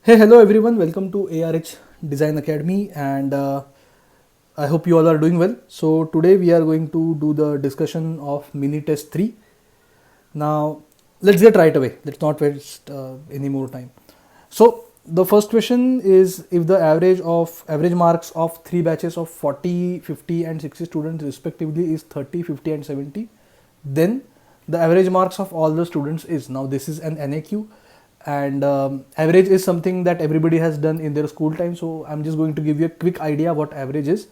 Hey, hello everyone. Welcome to ARH Design Academy, and I hope you all are doing well. So today we are going to do the discussion of mini test 3. Now let's get right away. Let's not waste any more time. So the first question is, if the average marks of three batches of 40, 50 and 60 students respectively is 30, 50 and 70, then the average marks of all the students is. Now this is an NAQ, and average is something that everybody has done in their school time, so I'm just going to give you a quick idea what average is.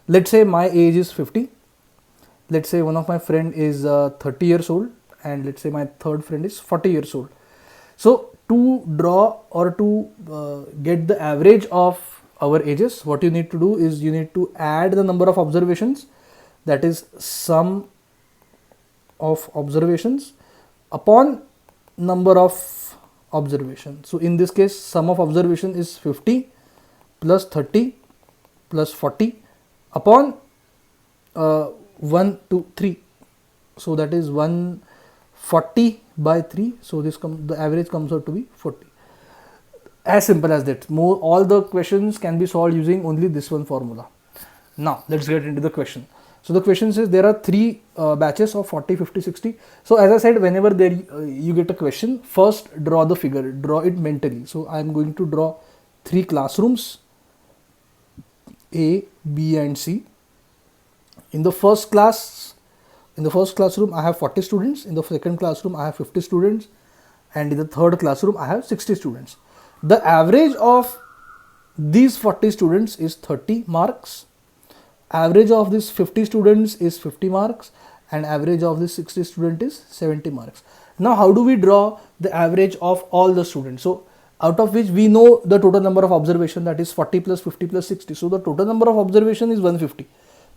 Let's say my age is 50. Let's say one of my friend is 30 years old, and let's say my third friend is 40 years old. So to draw or to get the average of our ages, what you need to do is you need to add the number of observations, that is sum of observations upon number of observations. So in this case, sum of observation is 50 plus 30 plus 40 upon 1 to 3. So that is 140 by 3. So the average comes out to be 40. As simple as that. All the questions can be solved using only this one formula. Now let's get into the question. So the question says there are three batches of 40, 50, 60. So as I said, whenever you get a question, first draw the figure, draw it mentally. So I am going to draw three classrooms, A, B and C. In the first classroom I have 40 students, in the second classroom I have 50 students, and in the third classroom I have 60 students. The average of these 40 students is 30 marks. Average of this 50 students is 50 marks, and average of this 60 student is 70 marks. Now how do we draw the average of all the students? So out of which we know the total number of observation, that is 40 plus 50 plus 60. So the total number of observation is 150.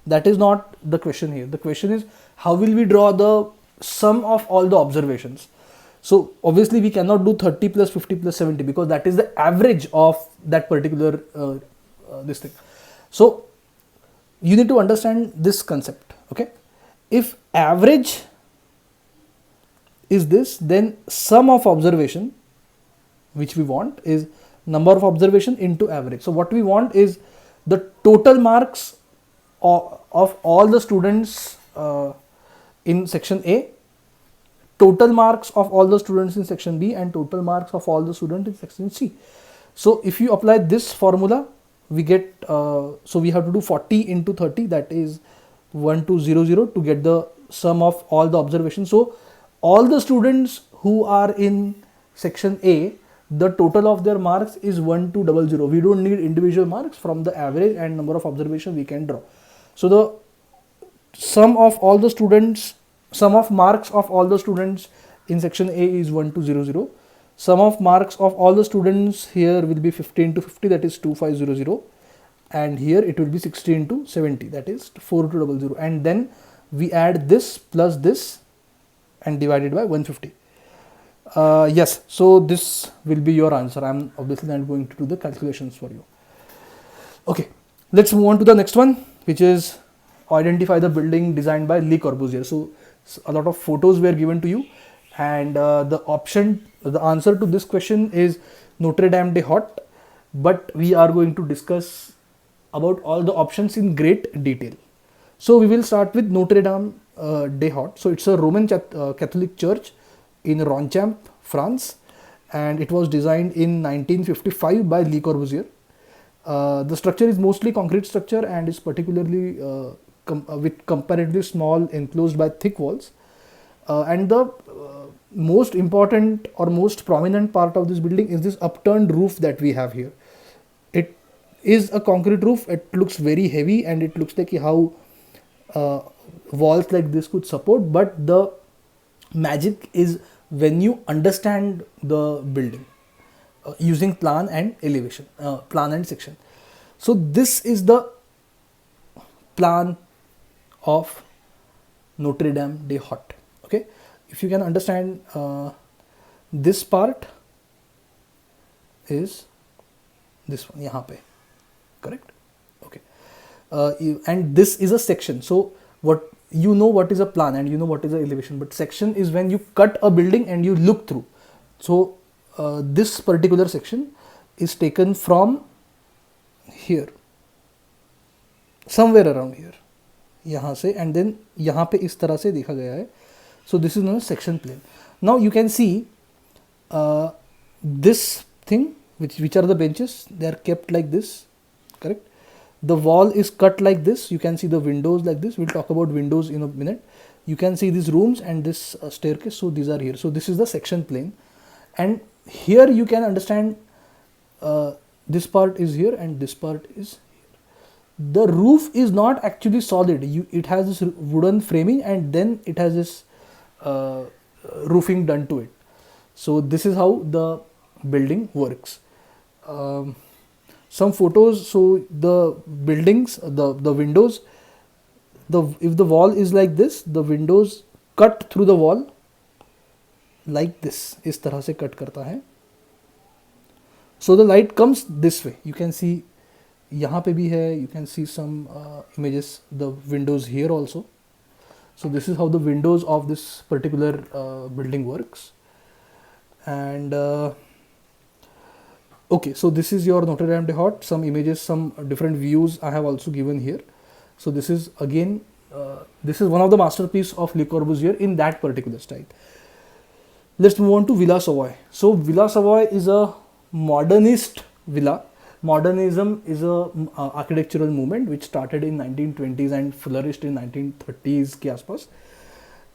That is not the question here. The question is, how will we draw the sum of all the observations? So obviously we cannot do 30 plus 50 plus 70, because that is the average of that particular this thing. So you need to understand this concept. Okay, if average is this, then sum of observation, which we want, is number of observation into average. So what we want is the total marks of all the students in section A, total marks of all the students in section B, and total marks of all the students in section C. So if you apply this formula, we get so we have to do 40 into 30, that is 1200, to get the sum of all the observations. So all the students who are in section A, the total of their marks is 1200. We don't need individual marks. From the average and number of observation we can draw. So the sum of marks of all the students in section A is 1200. Sum of marks of all the students here will be 50 into 50, that is 2500, and here it will be 60 into 70, that is 4200, and then we add this plus this and divide it by 150. Yes, so this will be your answer. I'm obviously not going to do the calculations for you. Okay, let's move on to the next one, which is identify the building designed by Le Corbusier. So a lot of photos were given to you, and the answer to this question is Notre Dame des Hôtes, but we are going to discuss about all the options in great detail. So we will start with Notre Dame des Hôtes. So it's a Roman Catholic church in Ronchamp, France, and it was designed in 1955 by Le Corbusier. The structure is mostly concrete structure and is particularly with comparatively small enclosed by thick walls. And the most important or most prominent part of this building is this upturned roof that we have here. It is a concrete roof. It looks very heavy, and it looks like how walls like this could support, but the magic is when you understand the building using plan and elevation, plan and section. So this is the plan of Notre Dame des Hôtes. Okay, if you can understand, this part is this one, yahan pe, correct? Okay, and this is a section. So what is a plan and you know what is a elevation, but section is when you cut a building and you look through. So this particular section is taken from here, somewhere around here, यहाँ से, and then यहाँ पे इस तरह से देखा गया है. So this is known as section plane. Now you can see this thing, which are the benches, they are kept like this, correct? The wall is cut like this. You can see the windows like this. We'll talk about windows in a minute. You can see these rooms and this staircase. So these are here. So this is the section plane, and here you can understand this part is here and this part is here. The roof is not actually solid. It has this wooden framing, and then it has this roofing done to it. So this is how the building works. Some photos. So the buildings, the windows, if the wall is like this, the windows cut through the wall like this. इस तरह से cut करता है. So the light comes this way. You can see यहाँ पे भी है. You can see some images, the windows here also. So this is how the windows of this particular building works. And okay, so this is your Notre Dame des Horts. Some images, some different views I have also given here. So this is again, this is one of the masterpiece of Le Corbusier in that particular style. Let's move on to Villa Savoye. So Villa Savoye is a modernist villa. Modernism is a architectural movement which started in 1920s and flourished in 1930s के आसपास.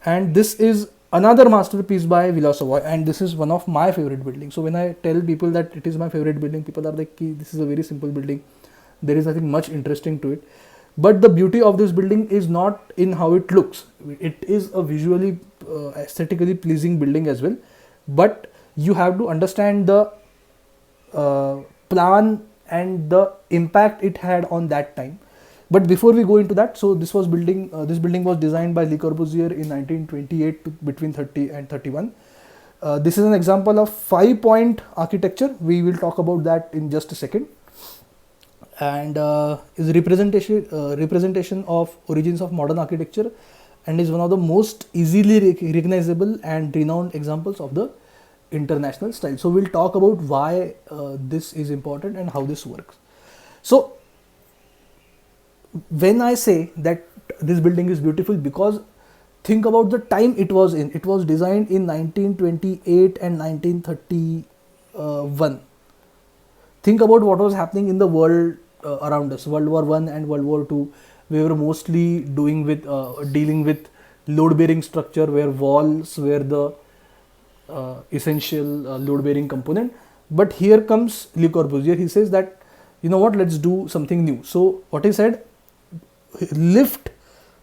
And this is another masterpiece by Villa Savoye, and this is one of my favorite buildings. So when I tell people that it is my favorite building, people are like, this is a very simple building. There is nothing much interesting to it. But the beauty of this building is not in how it looks. It is a visually, aesthetically pleasing building as well. But you have to understand the plan and the impact it had on that time. But before we go into that, so this building was designed by Le Corbusier in 1928 to between 30 and 31. This is an example of 5-point architecture. We will talk about that in just a second. And is representation of origins of modern architecture, and is one of the most easily recognizable and renowned examples of the international style. So we'll talk about why this is important and how this works. So when I say that this building is beautiful, because think about the time it was in. It was designed in 1928 and 1931. Think about what was happening in the world around us. World War I and World War II. We were mostly dealing with load-bearing structure, where walls were the essential load-bearing component. But here comes Le Corbusier. He says that, you know what, let's do something new. So what he said, lift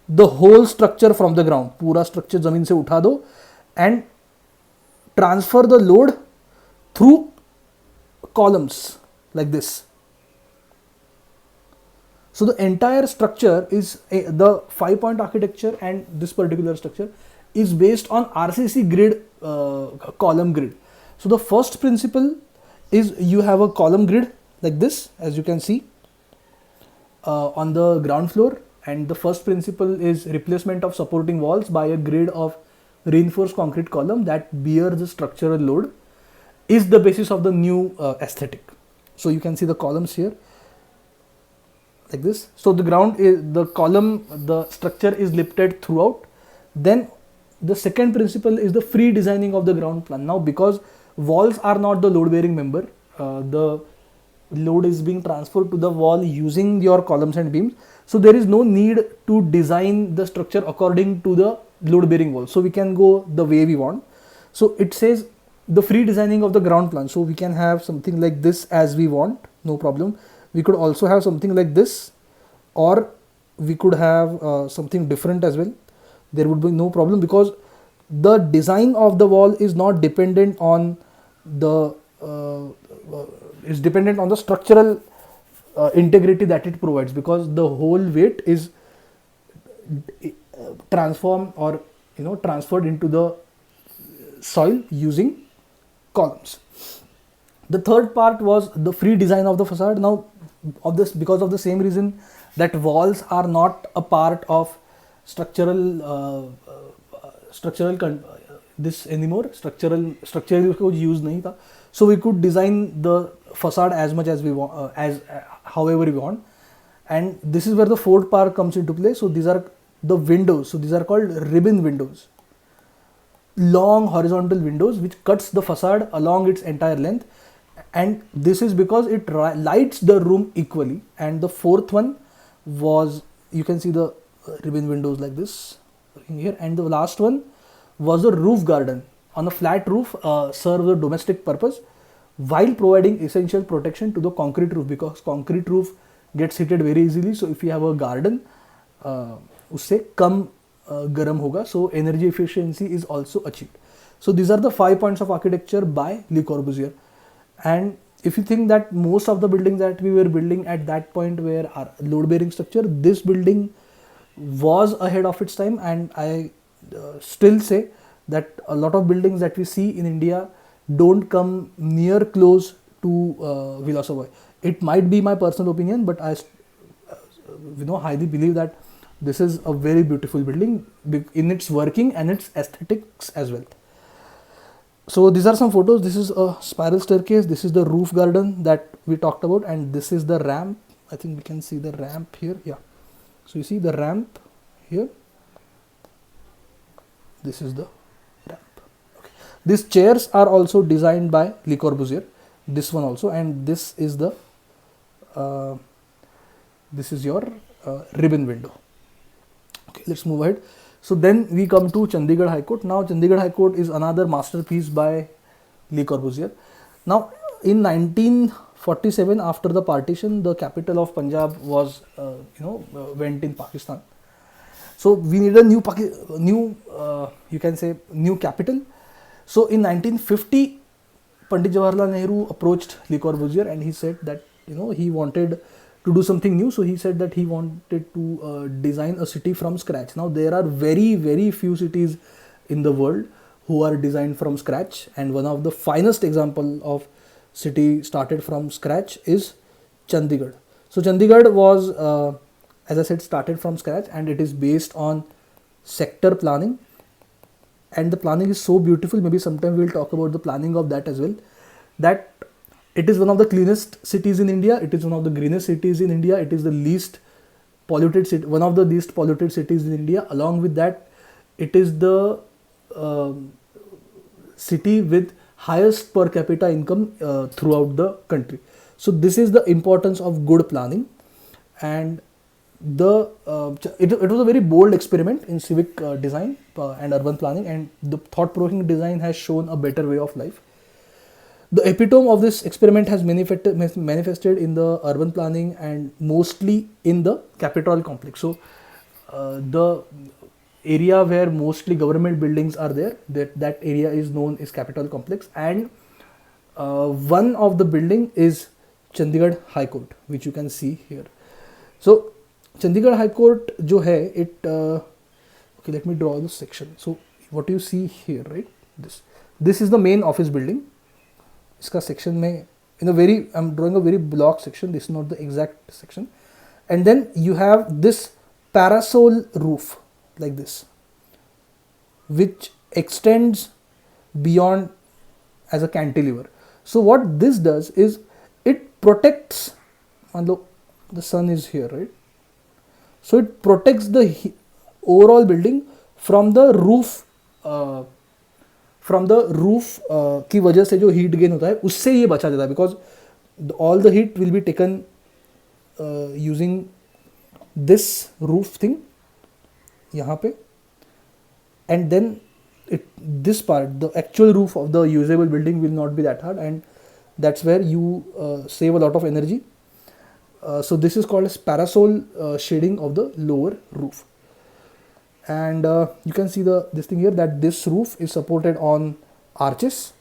the whole structure from the ground. पूरा structure जमीन से उठा दो and transfer the load through columns like this. So the entire structure is the 5-point architecture, and this particular structure is based on RCC grid, column grid. So the first principle is you have a column grid like this, as you can see on the ground floor, and the first principle is replacement of supporting walls by a grid of reinforced concrete column that bears the structural load, is the basis of the new aesthetic. So you can see the columns here like this. So the the structure is lifted throughout. Then the second principle is the free designing of the ground plan. Now, because walls are not the load bearing member, the load is being transferred to the wall using your columns and beams. So there is no need to design the structure according to the load bearing wall. So we can go the way we want. So it says the free designing of the ground plan. So we can have something like this as we want, no problem. We could also have something like this, or we could have something different as well. There would be no problem, because the design of the wall is not dependent on the structural integrity that it provides, because the whole weight is transformed or transferred into the soil using columns. The third part was the free design of the facade. Now, because of the same reason that walls are not a part of structural this anymore, structural कोई use नहीं था. So we could design the facade as much as we want, however we want. And this is where the Ford Park comes into play. So these are the windows. So these are called ribbon windows, long horizontal windows which cuts the facade along its entire length, and this is because it lights the room equally. And the fourth one was, you can see the ribbon windows like this in here, and the last one was a roof garden on a flat roof, serves a domestic purpose while providing essential protection to the concrete roof, because concrete roof gets heated very easily. So if you have a garden, उससे कम गर्म होगा, so energy efficiency is also achieved. So these are the 5 points of architecture by Le Corbusier. And if you think that most of the buildings that we were building at that point were load bearing structure, this building was ahead of its time. And I still say that a lot of buildings that we see in India don't come near close to Villa Savoy. It might be my personal opinion, but I highly believe that this is a very beautiful building in its working and its aesthetics as well. So these are some photos. This is a spiral staircase. This is the roof garden that we talked about, and this is the ramp. I think we can see the ramp here. Yeah. So you see the ramp here. This is the ramp. Okay. These chairs are also designed by Le Corbusier. This one also, and this is the this is your ribbon window. Okay, let's move ahead. So then we come to Chandigarh High Court. Now Chandigarh High Court is another masterpiece by Le Corbusier. Now in 1947, after the partition, the capital of Punjab was went in Pakistan. So we need a new you can say new capital. So in 1950, Pandit Jawaharlal Nehru approached Le Corbusier and he said that he wanted to do something new. So he said that he wanted to design a city from scratch. Now there are very, very few cities in the world who are designed from scratch, and one of the finest example of city started from scratch is Chandigarh. So Chandigarh was, as I said, started from scratch, and it is based on sector planning, and the planning is so beautiful. Maybe sometime we'll talk about the planning of that as well. That it is one of the cleanest cities in India. It is one of the greenest cities in India. It is the least polluted city, one of the least polluted cities in India. Along with that, it is the city with highest per capita income throughout the country. So this is the importance of good planning, and it was a very bold experiment in civic design and urban planning, and the thought-provoking design has shown a better way of life. The epitome of this experiment has manifested in the urban planning and mostly in the Capitol complex. So the area where mostly government buildings are there, that area is known as Capitol complex, and one of the building is Chandigarh High Court, which you can see here. So Chandigarh High Court jo hai, it okay, let me draw the section. So what you see here, right, this is the main office building. इसका section में I'm drawing a very block section. This is not the exact section. And then you have this parasol roof like this, which extends beyond as a cantilever. So what this does is it protects, the sun is here, right? So it protects the overall building from the roof की वजह से जो heat gain होता है उससे ये बचा जाता है, because all the heat will be taken using this roof thing यहाँ पे, and then this part, the actual roof of the usable building will not be that hard, and that's where you save a lot of energy. So this is called as parasol shading of the lower roof. And you can see this thing here, that this roof is supported on arches,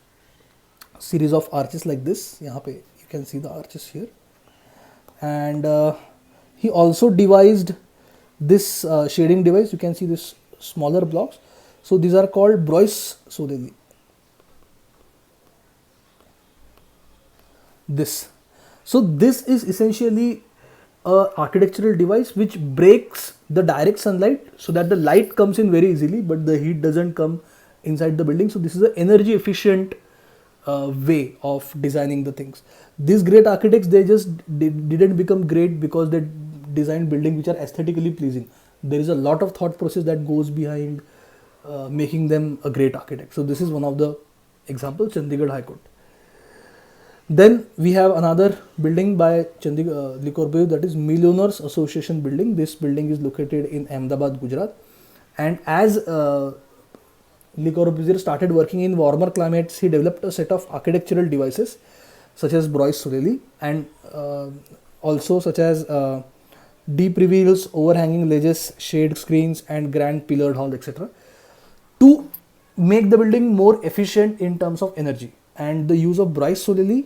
series of arches like this. यहाँ पे you can see the arches here. And he also devised this shading device. You can see this smaller blocks. So these are called Broyes-Sodeli. So this is essentially a architectural device which breaks the direct sunlight so that the light comes in very easily, but the heat doesn't come inside the building. So this is an energy efficient way of designing the things. These great architects, they just didn't become great because they designed buildings which are aesthetically pleasing. There is a lot of thought process that goes behind making them a great architect. So this is one of the examples, Chandigarh High Court. Then we have another building by Le Corbusier, that is Millionaires Association building. This building is located in Ahmedabad, Gujarat. And as Le Corbusier started working in warmer climates, he developed a set of architectural devices such as Bois Soleil and also such as deep reveals, overhanging ledges, shade screens and grand pillared hall, etc. to make the building more efficient in terms of energy. And the use of Bois Soleil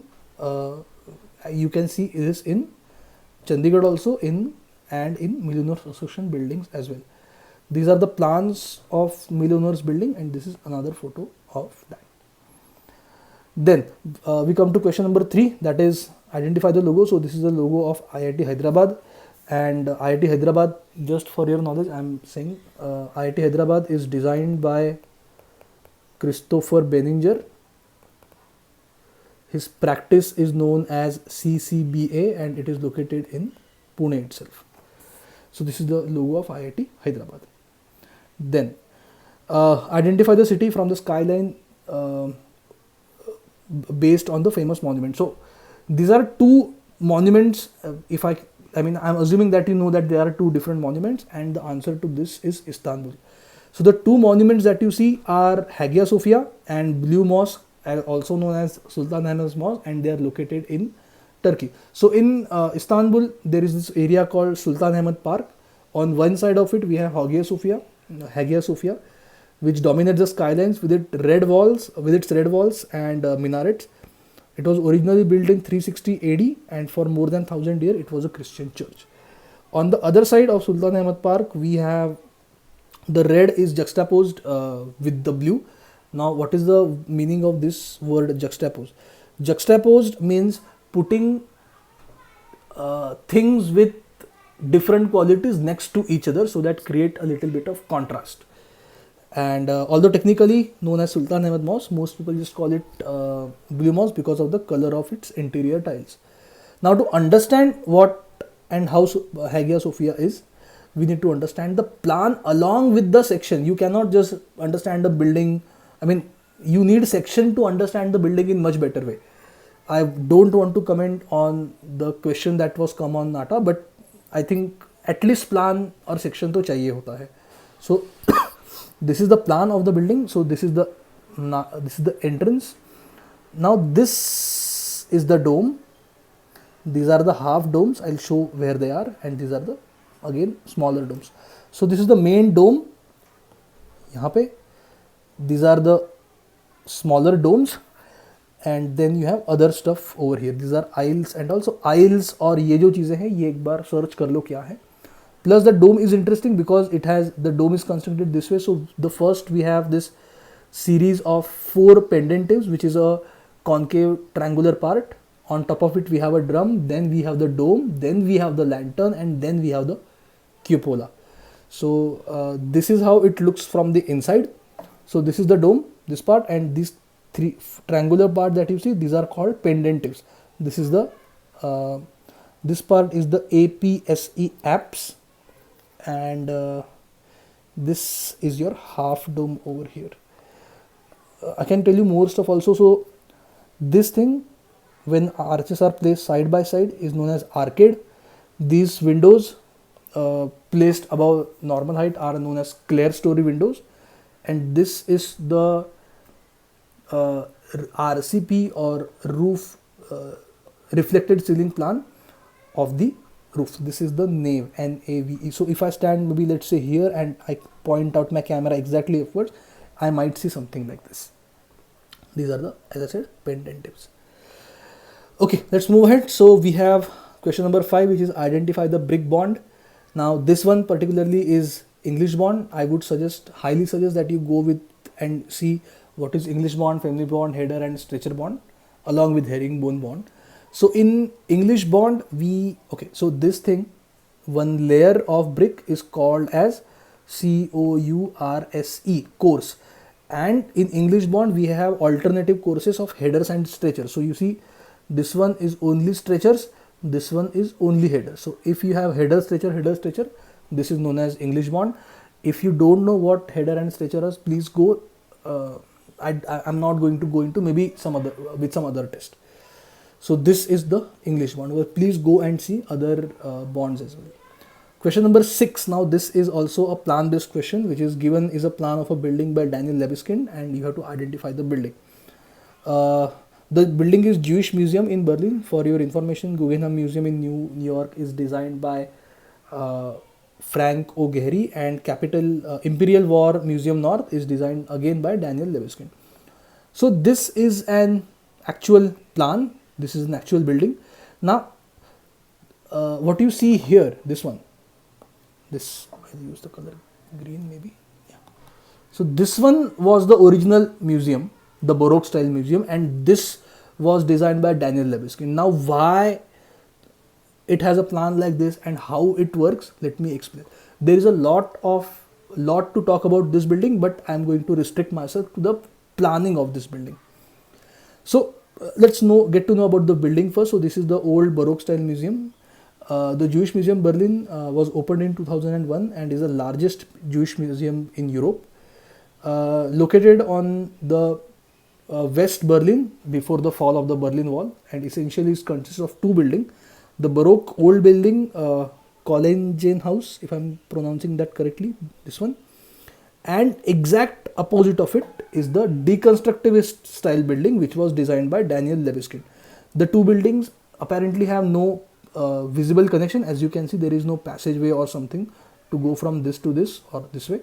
you can see is in Chandigarh also and in Millionaires Association buildings as well. These are the plans of Millionaires building, and this is another photo of that. Then we come to question number 3, that is identify the logo. So this is the logo of IIT Hyderabad, and IIT Hyderabad, just for your knowledge, I am saying IIT Hyderabad is designed by Christopher Benninger. His practice is known as CCBA and it is located in Pune itself. So this is the logo of IIT Hyderabad. Then identify the city from the skyline based on the famous monument. So these are two monuments. I mean I'm assuming that you know that there are two different monuments, and the answer to this is Istanbul. So the two monuments that you see are Hagia Sophia and Blue Mosque, also known as Sultan Ahmed's Mosque, and they are located in Turkey. So in Istanbul, there is this area called Sultan Ahmed Park. On one side of it, we have Hagia Sophia, which dominates the skylines with its red walls and minarets. It was originally built in 360 AD, and for more than 1000 years, it was a Christian church. On the other side of Sultan Ahmed Park, we have the red is juxtaposed with the blue. Now, what is the meaning of this word juxtaposed? Juxtaposed means putting things with different qualities next to each other, so that create a little bit of contrast. And although technically known as Sultan Ahmed Mosque, most people just call it Blue Mosque because of the color of its interior tiles. Now, to understand what and how Hagia Sophia is, we need to understand the plan along with the section. You cannot just understand the building. I mean, you need section to understand the building in much better way. I don't want to comment on the question that was come on NATA, but I think at least plan or section to chahiye hota hai. So this is the plan of the building. So this is the entrance. Now this is the dome. These are the half domes. I'll show where they are, and these are the again smaller domes. So this is the main dome. यहाँ पे these are the smaller domes, and then you have other stuff over here. These are aisles, and also aisles और ये जो चीज़ें हैं ये एक बार search कर लो क्या है. Plus the dome is interesting because the dome is constructed this way. So the first we have this series of 4 pendentives, which is a concave triangular part. On top of it we have a drum, then we have the dome, then we have the lantern, and then we have the cupola. So this is how it looks from the inside. So this is the dome, this part, and these 3 triangular part that you see, these are called pendentives. This is the this part is the APSE apse, and this is your half dome over here. I can tell you more stuff also. So this thing, when arches are placed side by side, is known as arcade. These windows placed above normal height are known as clerestory windows, and this is the RCP or roof reflected ceiling plan of the roof. This is the nave, NAVE. So if I stand maybe let's say here and I point out my camera exactly upwards, I might see something like this. These are the, as I said, pendentives. Okay, let's move ahead. So we have question number 5, which is identify the brick bond. Now this one particularly is English bond. I would highly suggest that you go with and see what is English bond, family bond, header and stretcher bond, along with herringbone bond. So in English bond, so this thing, one layer of brick is called as COURSE, course. And in English bond we have alternative courses of headers and stretchers. So you see this one is only stretchers, this one is only header. So if you have header stretcher, this is known as English bond. If you don't know what header and stretcher is, please go, I'm not going to go into, maybe some other test. So this is the English bond. Well, please go and see other bonds as well. Question number 6. Now this is also a plan based question, which is given is a plan of a building by Daniel Libeskind, and you have to identify the building. The building is Jewish Museum in Berlin. For your information, Guggenheim Museum in New York is designed by Frank O'Gehry, and Capitol Imperial War Museum North is designed again by Daniel Libeskind. So this is an actual plan. This is an actual building. Now, what you see here, this one, this, I'll use the color green maybe. Yeah. So this one was the original museum, the Baroque style museum, and this was designed by Daniel Libeskind. Now, why it has a plan like this and how it works, let me explain. There is a lot to talk about this building, but I'm going to restrict myself to the planning of this building. So let's get to know about the building first. So this is the old Baroque style museum. The Jewish Museum Berlin was opened in 2001 and is the largest Jewish museum in Europe. Located on the West Berlin before the fall of the Berlin Wall, and essentially it consists of two buildings. The Baroque old building, Kollegienhaus, if I'm pronouncing that correctly, this one, and exact opposite of it is the deconstructivist style building, which was designed by Daniel Libeskind. The two buildings apparently have no visible connection. As you can see, there is no passageway or something to go from this to this or this way,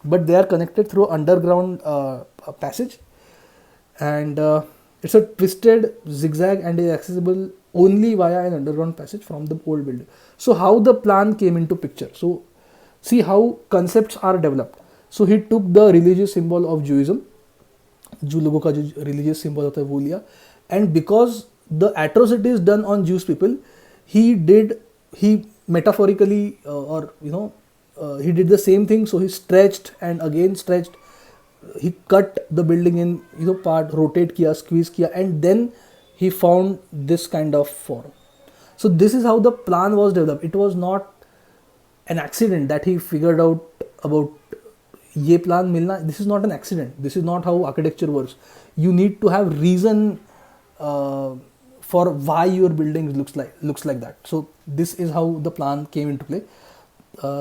but they are connected through underground passage, and it's a twisted zigzag and is accessible only via an underground passage from the old building. So how the plan came into picture. So see how concepts are developed. So he took the religious symbol of Judaism, जो लोगों का जो religious symbol होता है वो लिया, and because the atrocities done on Jewish people, he metaphorically he did the same thing. So he stretched and again stretched. He cut the building in part, rotate kiya, squeeze kiya, and then he found this kind of form. So this is how the plan was developed. It was not an accident that he figured out about ye plan milna. This is not an accident. This is not how architecture works. You need to have reason for why your building looks like that. So this is how the plan came into play.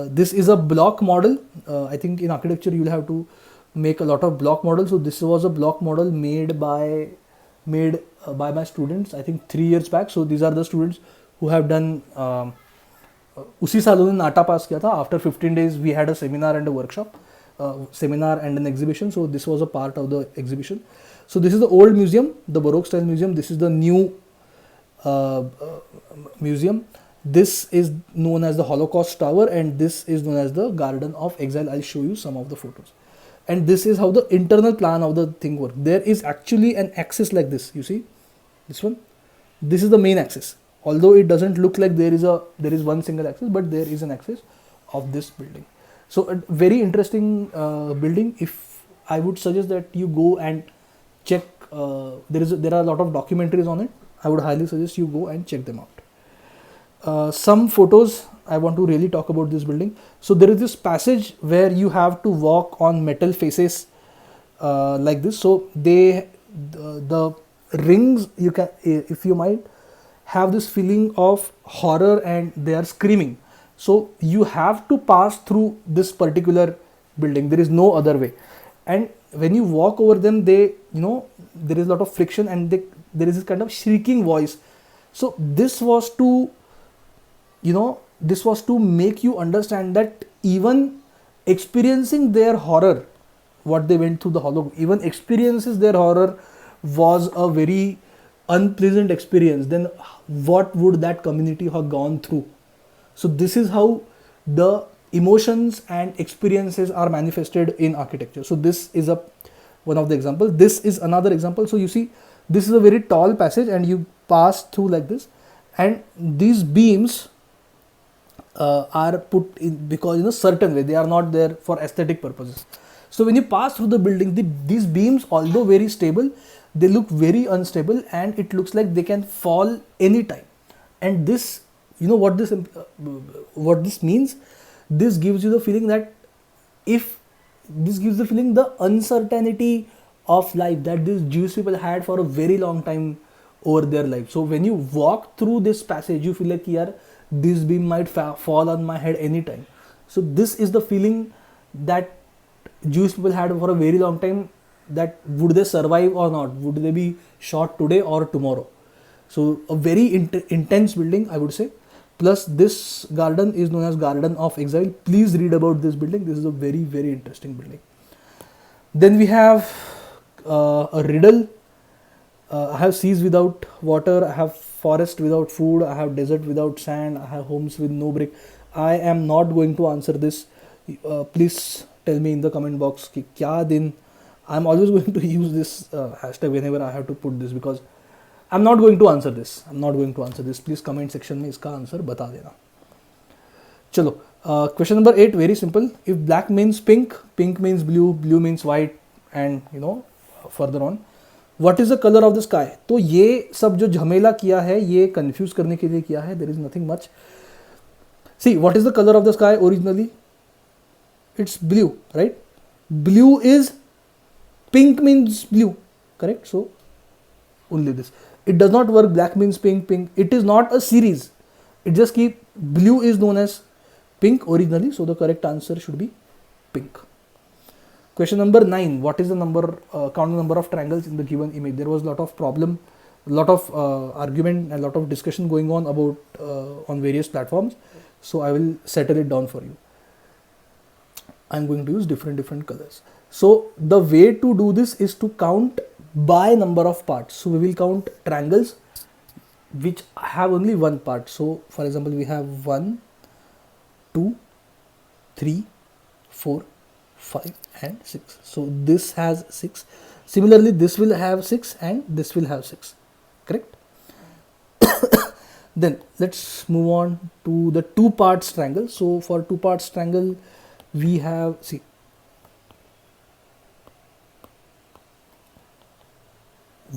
This is a block model. I think in architecture you will have to make a lot of block models. So this was a block model made by my students, I think 3 years back. So these are the students who have done उसी साल उन्होंने नाटा पास किया था. After 15 days we had a seminar and a workshop, seminar and an exhibition. So this was a part of the exhibition. So this is the old museum, the Baroque style museum. This is the new museum. This is known as the Holocaust Tower, and this is known as the Garden of Exile. I'll show you some of the photos. And this is how the internal plan of the thing works. There is actually an axis like this. You see this one. This is the main axis. Although it doesn't look like there is one single axis, but there is an axis of this building. So a very interesting building. If I would suggest that you go and check. There are a lot of documentaries on it. I would highly suggest you go and check them out. Some photos I want to really talk about this building. So there is this passage where you have to walk on metal faces like this. So the rings, you can, if you might, have this feeling of horror and they are screaming. So you have to pass through this particular building. There is no other way. And when you walk over them, there is a lot of friction and there is this kind of shrieking voice. So this was to make you understand that even experiencing their horror, what they went through the Holocaust, even experiences their horror was a very unpleasant experience. Then what would that community have gone through? So this is how the emotions and experiences are manifested in architecture. So this is one of the examples. This is another example. So you see, this is a very tall passage and you pass through like this, and these beams are put in because in a certain way. They are not there for aesthetic purposes. So when you pass through the building, these beams, although very stable, they look very unstable, and it looks like they can fall anytime. And this, you know what this means? This gives you the feeling that if this gives the feeling the uncertainty of life that these Jewish people had for a very long time over their life. So when you walk through this passage, you feel like, yeah, this beam might fall on my head anytime. So this is the feeling that Jewish people had for a very long time, that would they survive or not? Would they be shot today or tomorrow? So a very intense building, I would say. Plus this garden is known as Garden of Exile. Please read about this building. This is a very, very interesting building. Then we have a riddle. I have seas without water, I have forest without food, I have desert without sand, I have homes with no brick. I am not going to answer this. Please tell me in the comment box कि क्या दिन. I'm always going to use this hashtag whenever I have to put this, because I'm not going to answer this. I'm not going to answer this. Please comment section में इसका answer बता देना. चलो, question number 8, very simple. If black means pink, pink means blue, blue means white, and further on, what is the color of the sky? तो ये सब जो झमेला किया है, ये confuse करने के लिए किया है. There is nothing much. See, what is the color of the sky originally? It's blue, right? Blue is, pink means blue, correct? So only this. It does not work. Black means pink, pink. It is not a series. It just keep, blue is known as pink originally, so the correct answer should be pink. Question number 9. What is the count number of triangles in the given image? There was a lot of problem, a lot of argument, and a lot of discussion going on about on various platforms. So I will settle it down for you. I'm going to use different colors. So the way to do this is to count by number of parts. So we will count triangles which have only one part. So for example, we have 1, 2, 3, 4, 5 and 6. So this has 6. Similarly, this will have 6 and this will have 6. Correct? Then let's move on to the 2 parts triangle. So for 2 parts triangle, we have, see,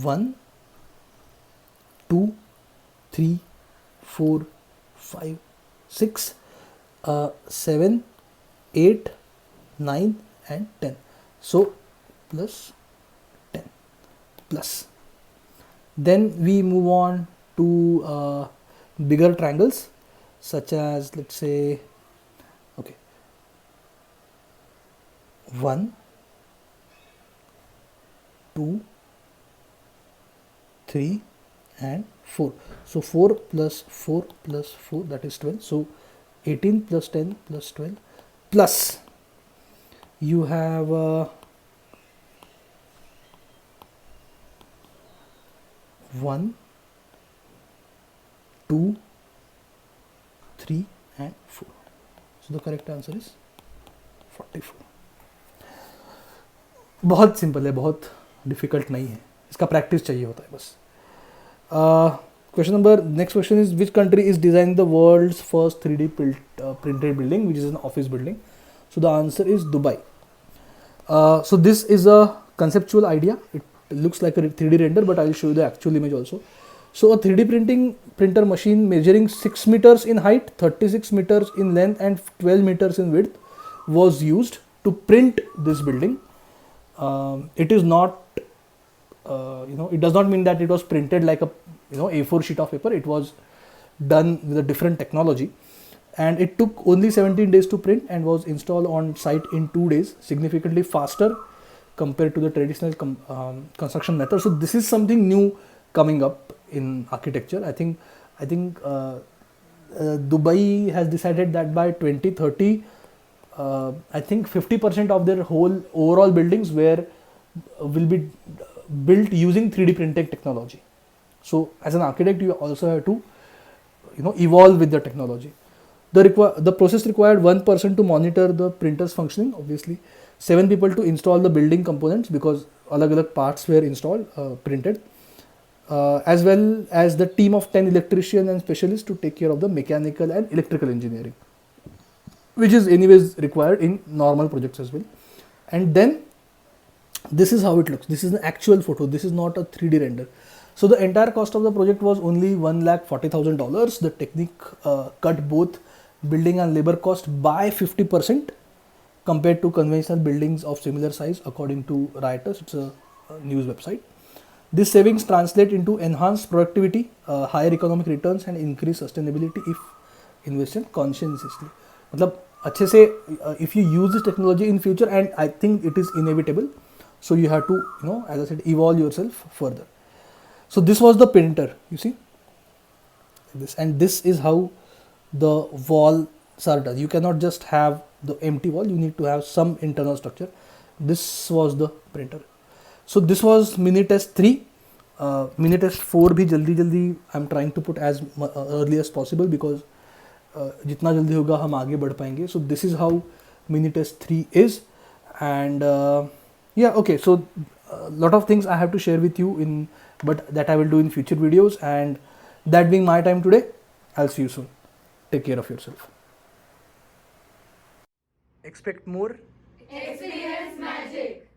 one, 2, 3, 4, 5, 6, 7, 8, 9 and 10. So plus 10 plus. Then we move on to bigger triangles, such as, let's say, okay, 1, 2, 3 and 4. So 4 plus 4 plus 4, that is 12. So 18 plus 10 plus 12 plus you have 1, 2, 3 and 4. So the correct answer is 44. बहुत simple है, बहुत difficult नहीं है, इसका practice चाहिए होता है बस. Question number, next question is, which country is designing the world's first 3D printed building, which is an office building? So the answer is Dubai. So this is a conceptual idea. It looks like a 3D render, but I will show you the actual image also. So a 3D printer machine measuring 6 meters in height, 36 meters in length and 12 meters in width was used to print this building. It is not, it does not mean that it was printed like a A4 sheet of paper. It was done with a different technology, and it took only 17 days to print and was installed on site in 2 days, significantly faster compared to the traditional construction method. So this is something new coming up in architecture. I think Dubai has decided that by 2030, I think 50% of their whole overall buildings will be built using 3D printing technology. So as an architect, you also have to evolve with the technology. The process required 1 person to monitor the printer's functioning, obviously 7 people to install the building components, because alag parts were installed, printed, as well as the team of 10 electricians and specialists to take care of the mechanical and electrical engineering, which is anyways required in normal projects as well. And then this is how it looks. This is an actual photo. This is not a 3D render. So the entire cost of the project was only $1,40,000. The Technique cut both building and labor cost by 50% compared to conventional buildings of similar size, according to Reuters. It's a news website. These savings translate into enhanced productivity, higher economic returns and increased sustainability if invested conscientiously. मतलब अच्छे से if you use this technology in future, and I think it is inevitable, so you have to, as I said, evolve yourself further. So this was the printer, you see this, and this is how the walls are done. You cannot just have the empty wall, you need to have some internal structure. This was the printer. So this was Minitest 3. Minitest 4 भी जल्दी I'm trying to put as early as possible, because जितना जल्दी होगा हम आगे बढ़ पाएंगे. So this is how Minitest 3 is, and yeah, okay, so a lot of things I have to share with you but that I will do in future videos. And that being my time today, I'll see you soon. Take care of yourself. Expect more. Experience magic.